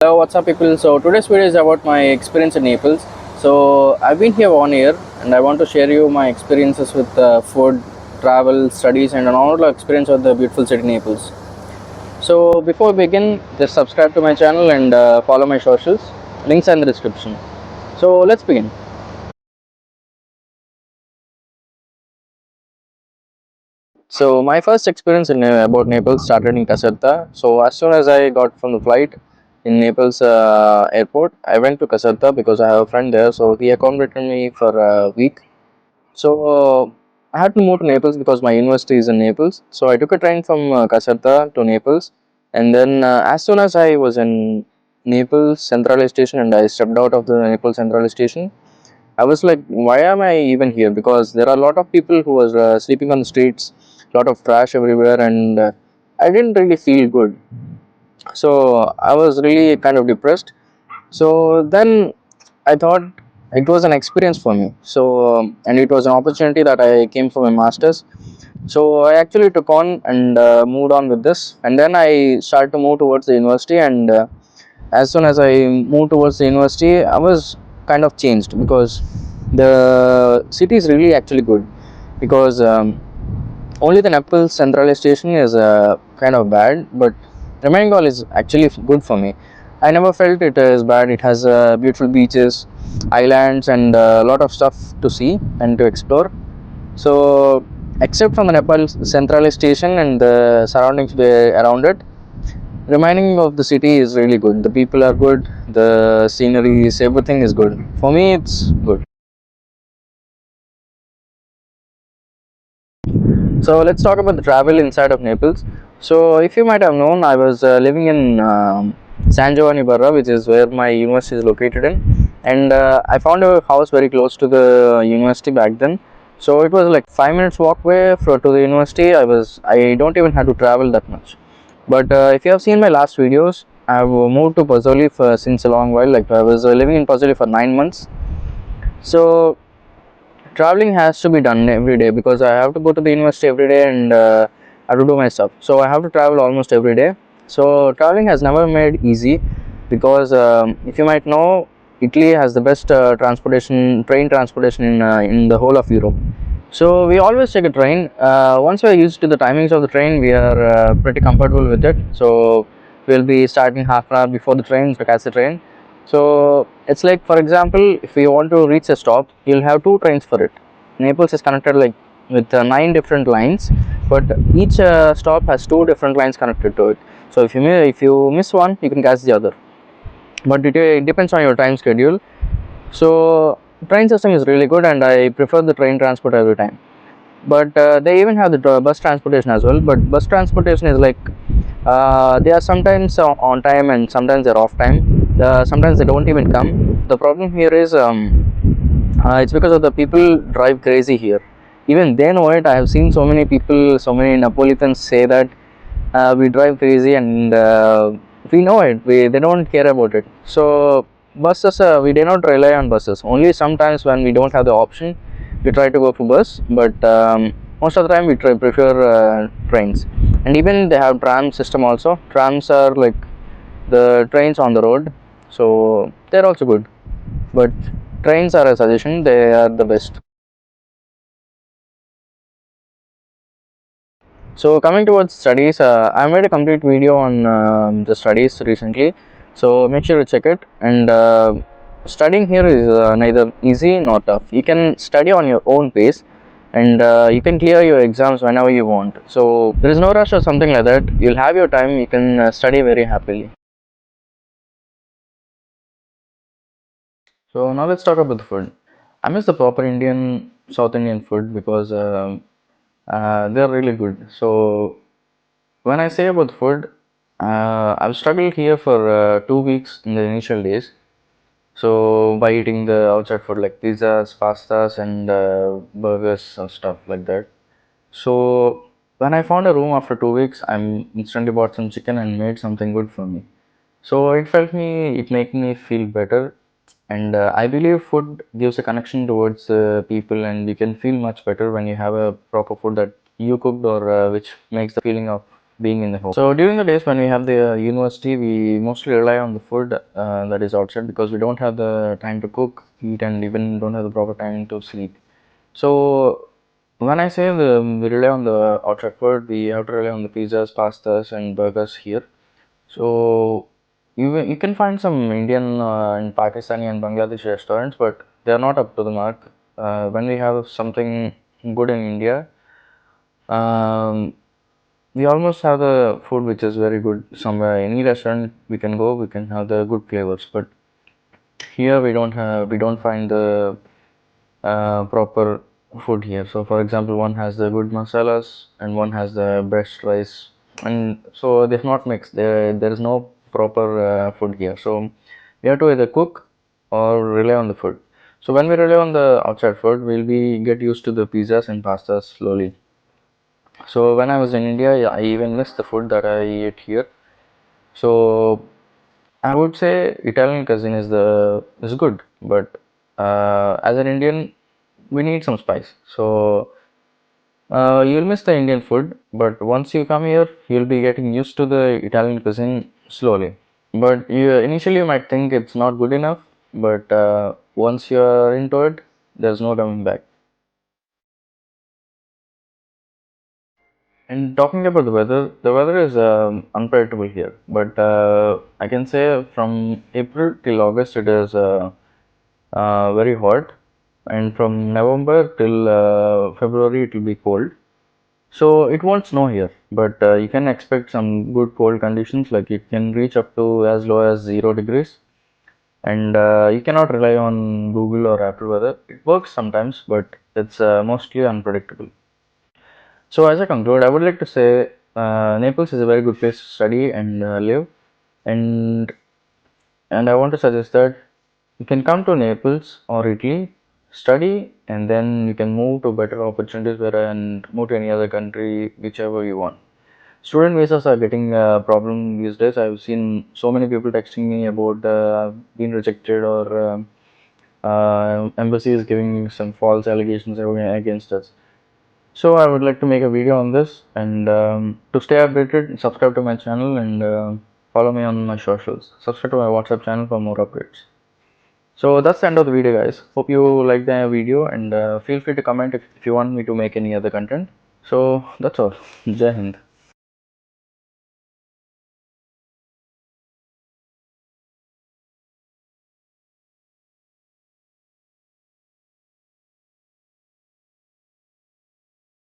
Hello, what's up, people? So today's video is about my experience in Naples. So I've been here 1 year, and I want to share you my experiences with food, travel, studies, and an overall experience of the beautiful city Naples. So before we begin, just subscribe to my channel and follow my socials. Links are in the description. So let's begin. So my first experience in about Naples started in Caserta. So as soon as I got from the flight in Naples airport, I went to Caserta because I have a friend there. So he accommodated me for a week. So I had to move to Naples because my university is in Naples. So I took a train from Caserta to Naples, and then as soon as I was in Naples Central Station and I stepped out of the Naples Central Station, I was like, why am I even here? Because there are a lot of people who was sleeping on the streets, a lot of trash everywhere, and I didn't really feel good. So I was really kind of depressed. So then I thought it was an experience for me. So and it was an opportunity that I came for my masters. So I actually took on and moved on with this, and then I started to move towards the university. And as soon as I moved towards the university, I was kind of changed because the city is really actually good. Because only the Naples Central Station is kind of bad, but Remangol is actually good for me. I never felt it is bad. It has beautiful beaches, islands, and a lot of stuff to see and to explore. So, except from the Nepal Central Station and the surroundings around it, remaining of the city is really good. The people are good, the sceneries, everything is good. For me, it's good. So let's talk about the travel inside of Naples. So if you might have known, I was living in San Giovanni Barra, which is where my university is located in, and I found a house very close to the university back then. So it was like 5 minutes walkway to the university. I don't even have to travel that much. But if you have seen my last videos, I have moved to Pozzoli for since a long while. Like I was living in Pozzoli for 9 months. So traveling has to be done every day because I have to go to the university every day and I have to do my stuff. So I have to travel almost every day. So traveling has never made easy because if you might know, Italy has the best train transportation in the whole of Europe. So we always take a train. Once we are used to the timings of the train, we are pretty comfortable with it. So we'll be starting half an hour before the train to catch the train. So it's like, for example, if we want to reach a stop, you'll have two trains for it. Naples is connected like with nine different lines, but each stop has two different lines connected to it. So if you miss one, you can catch the other. But it depends on your time schedule. So train system is really good, and I prefer the train transport every time. But they even have the bus transportation as well. But bus transportation is like they are sometimes on time and sometimes they're off time. Sometimes they don't even come. The problem here is it's because of the people drive crazy here. Even they know it. I have seen so many people, so many Neapolitans say that we drive crazy, and we know it. They don't care about it. So buses, we do not rely on buses. Only sometimes when we don't have the option, we try to go for bus. But most of the time we prefer trains. And even they have tram system also. Trams are like the trains on the road, so they're also good. But trains are a suggestion. They are the best. So coming towards studies, I made a complete video on the studies recently. So make sure to check it. And studying here is neither easy nor tough. You can study on your own pace, and you can clear your exams whenever you want. So there is no rush or something like that. You'll have your time. You can study very happily. So now let's talk about the food. I miss the proper Indian, South Indian food because they're really good. So when I say about food, I've struggled here for 2 weeks in the initial days. So by eating the outside food like pizzas, pastas, and burgers and stuff like that. So when I found a room after 2 weeks, I instantly bought some chicken and made something good for me. So it made me feel better, and I believe food gives a connection towards people, and you can feel much better when you have a proper food that you cooked or which makes the feeling of being in the home. So during the days when we have the university, we mostly rely on the food that is outside, because we don't have the time to cook, eat, and even don't have the proper time to sleep. So when I say we rely on the outside food, we have to rely on the pizzas, pastas, and burgers here. So you can find some Indian and Pakistani and Bangladeshi restaurants, but they are not up to the mark. When we have something good in India, um, we almost have the food which is very good. Somewhere, any restaurant we can go, we can have the good flavors. But here we don't find the proper food here. So, for example, one has the good masalas and one has the best rice, and so they're not mixed. There is no proper food here. So we have to either cook or rely on the food. So when we rely on the outside food, we'll be get used to the pizzas and pastas slowly. So when I was in India, yeah, I even missed the food that I ate here. So I would say Italian cuisine is good, but as an Indian, we need some spice. So you'll miss the Indian food, but once you come here, you'll be getting used to the Italian cuisine slowly. But initially you might think it's not good enough, but once you're into it, there's no coming back. And talking about the weather is unpredictable here. But I can say from April till August it is very hot, and from November till February it will be cold. So it won't snow here, but you can expect some good cold conditions. Like it can reach up to as low as 0 degrees, and you cannot rely on Google or Apple weather. It works sometimes, but it's mostly unpredictable. So as I conclude, I would like to say Naples is a very good place to study and live, and I want to suggest that you can come to Naples or Italy, study, and then you can move to better opportunities where and move to any other country, whichever you want. Student visas are getting a problem these days. I've seen so many people texting me about being rejected, or embassies giving some false allegations against us. So I would like to make a video on this, and to stay updated, subscribe to my channel and follow me on my socials. Subscribe to my WhatsApp channel for more updates. So that's the end of the video, guys. Hope you liked the video, and feel free to comment if you want me to make any other content. So that's all. Jai Hind.